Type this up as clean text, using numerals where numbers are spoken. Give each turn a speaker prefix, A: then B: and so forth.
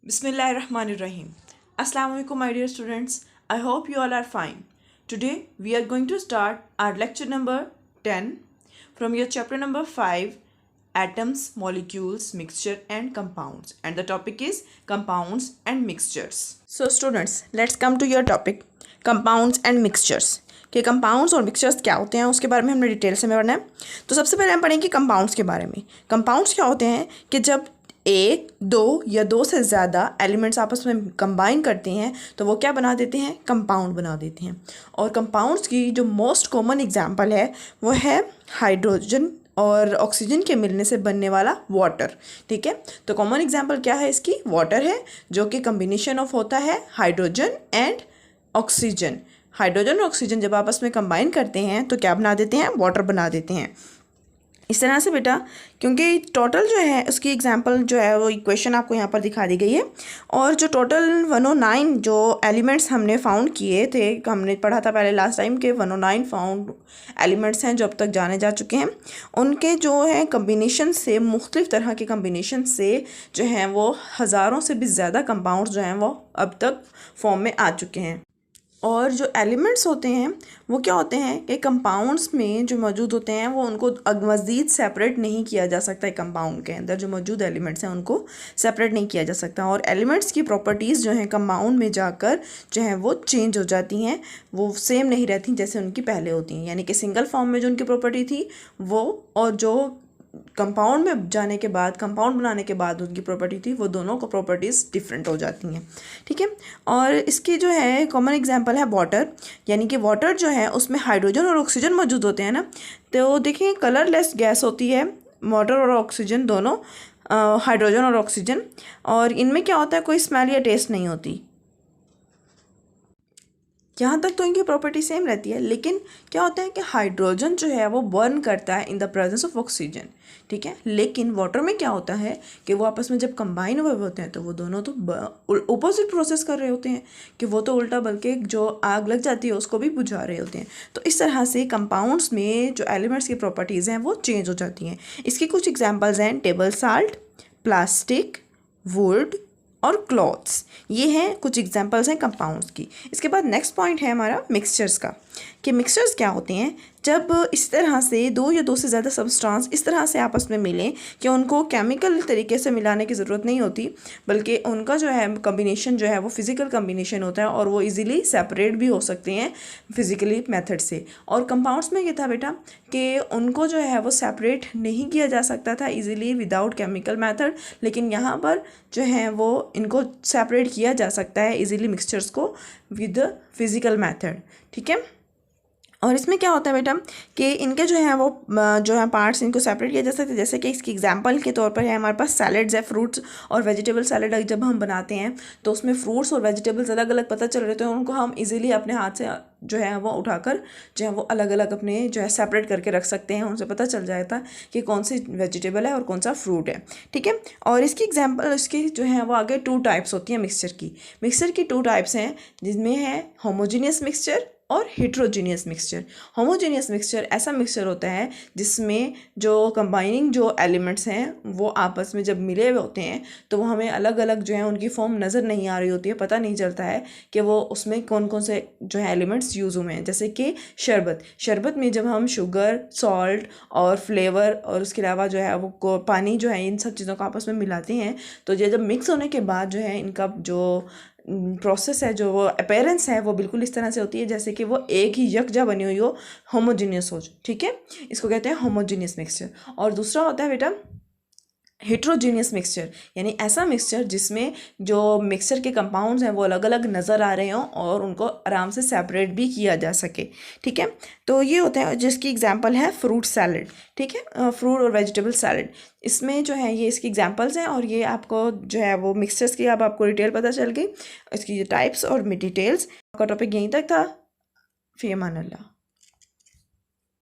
A: Bismillahirrahmanirrahim. Assalamu alaikum, my dear students. I hope you all are fine. Today we are going to start our lecture number 10 from your chapter number 5, Atoms, Molecules, Mixture and Compounds. And the topic is Compounds and Mixtures. So students, let's come to your topic, Compounds and Mixtures. कि compounds और mixtures क्या होते हैं उसके बारे में हमने detail से पढ़ना है। तो सबसे पहले हम पढ़ेंगे कंपाउंड्स के बारे में। कंपाउंड्स क्या होते हैं कि जब एक, दो या दो से ज़्यादा एलिमेंट्स आपस में कंबाइन करते हैं तो वो क्या बना देते हैं, कंपाउंड बना देते हैं। और कंपाउंड्स की जो मोस्ट कॉमन एग्जांपल है वो है हाइड्रोजन और ऑक्सीजन के मिलने से बनने वाला वाटर। ठीक है, तो कॉमन एग्जांपल क्या है इसकी, वाटर है, जो कि कम्बिनेशन ऑफ होता है हाइड्रोजन एंड ऑक्सीजन। हाइड्रोजन और ऑक्सीजन जब आपस में कंबाइन करते हैं तो क्या बना देते हैं, वाटर बना देते हैं। इस तरह से बेटा, क्योंकि टोटल जो है उसकी एग्जांपल जो है वो इक्वेशन आपको यहाँ पर दिखा दी गई है। और जो टोटल 109 जो एलिमेंट्स हमने फाउंड किए थे, हमने पढ़ा था पहले लास्ट टाइम के 109 फाउंड एलिमेंट्स हैं जो अब तक जाने जा चुके हैं। उनके जो है कम्बिनेशन से, मुख्तलिफ तरह के कम्बिनेशन से जो हैं वो हज़ारों से भी ज़्यादा कंपाउंड्स जो हैं वो अब तक फॉर्म में आ चुके हैं। और जो एलिमेंट्स होते हैं वो क्या होते हैं कि कंपाउंड्स में जो मौजूद होते हैं वो उनको मज़ीद सेपरेट नहीं किया जा सकता है। कंपाउंड के अंदर जो मौजूद एलिमेंट्स हैं उनको सेपरेट नहीं किया जा सकता। और एलिमेंट्स की प्रॉपर्टीज़ जो हैं कंपाउंड में जाकर जो हैं वो चेंज हो जाती हैं, वो सेम नहीं रहती जैसे उनकी पहले होती हैं। यानी कि सिंगल फॉर्म में जो उनकी प्रॉपर्टी थी वो, और जो कंपाउंड में जाने के बाद, कंपाउंड बनाने के बाद उनकी प्रॉपर्टी थी, वो दोनों को प्रॉपर्टीज़ डिफरेंट हो जाती हैं। ठीक है, और इसकी जो है कॉमन एग्जांपल है वाटर। यानी कि वाटर जो है उसमें हाइड्रोजन और ऑक्सीजन मौजूद होते हैं ना। तो देखिए कलरलेस गैस होती है वाटर और ऑक्सीजन दोनों, हाइड्रोजन और ऑक्सीजन। और इनमें क्या होता है, कोई स्मेल या टेस्ट नहीं होती। यहाँ तक तो इनकी प्रॉपर्टी सेम रहती है, लेकिन क्या होता है कि हाइड्रोजन जो है वो बर्न करता है in the presence of oxygen. ठीक है, लेकिन वाटर में क्या होता है कि वो आपस में जब कंबाइन हुए होते हैं तो वो दोनों तो ऑपोजिट प्रोसेस कर रहे होते हैं, कि वो तो उल्टा बल्कि जो आग लग जाती है उसको भी बुझा रहे होते हैं। तो इस तरह से कंपाउंड्स में जो एलिमेंट्स की प्रॉपर्टीज़ हैं वो चेंज हो जाती हैं। इसकी कुछ एग्जाम्पल्स हैं टेबल साल्ट, प्लास्टिक, वुड और क्लॉथ्स। ये हैं कुछ एग्जांपल्स हैं कंपाउंड्स की। इसके बाद नेक्स्ट पॉइंट है हमारा मिक्सचर्स का, कि मिक्सचर्स क्या होते हैं जब इस तरह से दो या दो से ज़्यादा सब्सटेंस इस तरह से आपस में मिलें कि उनको केमिकल तरीके से मिलाने की ज़रूरत नहीं होती, बल्कि उनका जो है कम्बिनेशन जो है वो फिज़िकल कम्बिनेशन होता है और वो इजीली सेपरेट भी हो सकते हैं फिज़िकली मेथड से। और कंपाउंड्स में ये था बेटा कि उनको जो है वो सेपरेट नहीं किया जा सकता था इजीली विदाउट केमिकल मेथड, लेकिन यहाँ पर जो है वो इनको सेपरेट किया जा सकता है इजीली मिक्सचर्स को विद फिज़िकल मेथड। ठीक है, और इसमें क्या होता है बेटा कि इनके जो है वो जो है पार्ट्स, इनको सेपरेट किया जा सकता है। जैसे कि इसकी एग्जांपल के तौर पर है हमारे पास सैलड्स है, फ्रूट्स और वेजिटेबल सैलड जब हम बनाते हैं तो उसमें फ्रूट्स और वेजिटेबल्स अलग अलग पता चल रहे थे, उनको हम इजीली अपने हाथ से जो है वो उठाकर जो है वो अलग अलग अपने जो है सेपरेट करके रख सकते हैं। उनसे पता चल जाता कि कौन सी वेजिटेबल है और कौन सा फ्रूट है। ठीक है, और इसकी एग्जांपल इसकी जो है वो आगे 2 टाइप्स होती हैं मिक्सचर की। मिक्सचर की 2 टाइप्स हैं, जिसमें है होमोजीनियस मिक्सचर और हेट्रोजीनियस मिक्सचर। होमोजीनियस मिक्सचर ऐसा मिक्सचर होता है जिसमें जो कंबाइनिंग जो एलिमेंट्स हैं वो आपस में जब मिले हुए होते हैं तो वो हमें अलग अलग जो है उनकी फॉर्म नज़र नहीं आ रही होती है, पता नहीं चलता है कि वो उसमें कौन कौन से जो है एलिमेंट्स यूज़ हुए हैं। जैसे कि शरबत में जब हम शुगर, सॉल्ट और फ्लेवर और उसके अलावा जो है वो पानी जो है इन सब चीज़ों को आपस में मिलाते हैं, तो ये जब मिक्स होने के बाद जो है इनका जो प्रोसेस है, जो वो अपीयरेंस है, वो बिल्कुल इस तरह से होती है जैसे कि वो एक ही यकजा बनी हुई हो, होमोजीनियस हो। ठीक है, इसको कहते हैं होमोजीनियस मिक्सचर। और दूसरा होता है बेटा हेट्रोजीनियस मिक्सचर, यानी ऐसा मिक्सचर जिसमें जो मिक्सचर के कंपाउंड्स हैं वो अलग अलग नज़र आ रहे हों और उनको आराम से सेपरेट भी किया जा सके। ठीक है, तो ये होता है जिसकी एग्जांपल है फ्रूट सैलड। ठीक है, फ्रूट और वेजिटेबल सैलड, इसमें जो है ये इसकी एग्जांपल्स हैं। और ये आपको जो है वो मिक्सचर्स की अब आपको डिटेल पता चल गई, इसकी टाइप्स और डिटेल्स। आपका टॉपिक यहीं तक था। फ़ी अमान अल्लाह।